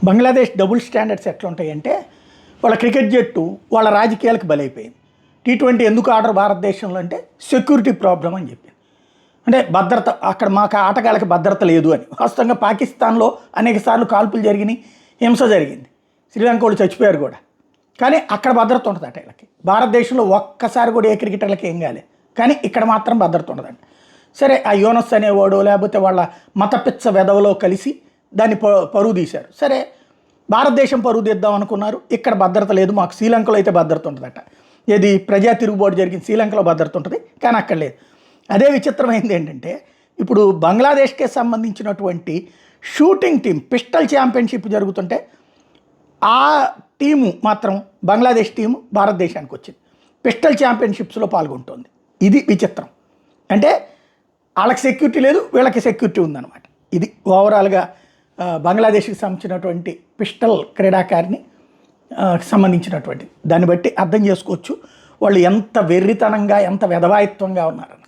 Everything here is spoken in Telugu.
బంగ్లాదేశ్ డబుల్ స్టాండర్డ్స్ ఎట్లా ఉంటాయంటే వాళ్ళ క్రికెట్ జట్టు వాళ్ళ రాజకీయాలకు బలైపోయింది. T20 ఎందుకు ఆడరు భారతదేశంలో అంటే సెక్యూరిటీ ప్రాబ్లం అని చెప్పింది. అంటే భద్రత అక్కడ మాకు ఆటగాళ్ళకి భద్రత లేదు అని. వాస్తవంగా పాకిస్తాన్లో అనేక సార్లు కాల్పులు జరిగినాయి, హింస జరిగింది, శ్రీలంక వాళ్ళు చచ్చిపోయారు కూడా. కానీ అక్కడ భద్రత ఉంటుందట వీళ్ళకి. భారతదేశంలో ఒక్కసారి కూడా ఏ క్రికెటర్లకి ఏం కాలే, కానీ ఇక్కడ మాత్రం భద్రత ఉండదంట. సరే ఆ యోనస్ అనేవాడు లేకపోతే వాళ్ళ మతపిచ్చ వెధవలో కలిసి దాన్ని పరువు తీశారు. సరే భారతదేశం పరువు తీద్దాం అనుకున్నారు, ఇక్కడ భద్రత లేదు, మాకు శ్రీలంకలో అయితే భద్రత ఉంటుందట. ఏది ప్రజా తిరుగుబాటు జరిగింది శ్రీలంకలో భద్రత ఉంటుంది, కానీ అక్కడ లేదు. అదే విచిత్రమైంది ఏంటంటే ఇప్పుడు బంగ్లాదేశ్కే సంబంధించినటువంటి షూటింగ్ టీం పిస్టల్ ఛాంపియన్షిప్ జరుగుతుంటే ఆ టీము మాత్రం బంగ్లాదేశ్ టీము భారతదేశానికి వచ్చింది, పిస్టల్ ఛాంపియన్షిప్స్లో పాల్గొంటుంది. ఇది విచిత్రం. అంటే వాళ్ళకి సెక్యూరిటీ లేదు, వీళ్ళకి సెక్యూరిటీ ఉందన్నమాట. ఇది ఓవరాల్గా బంగ్లాదేశ్కి సంబంధించినటువంటి పిస్టల్ క్రీడాకారిని సంబంధించినటువంటి దాన్ని బట్టి అర్థం చేసుకోవచ్చు వాళ్ళు ఎంత వెర్రితనంగా ఎంత వెధవాయిత్వంగా ఉన్నారని.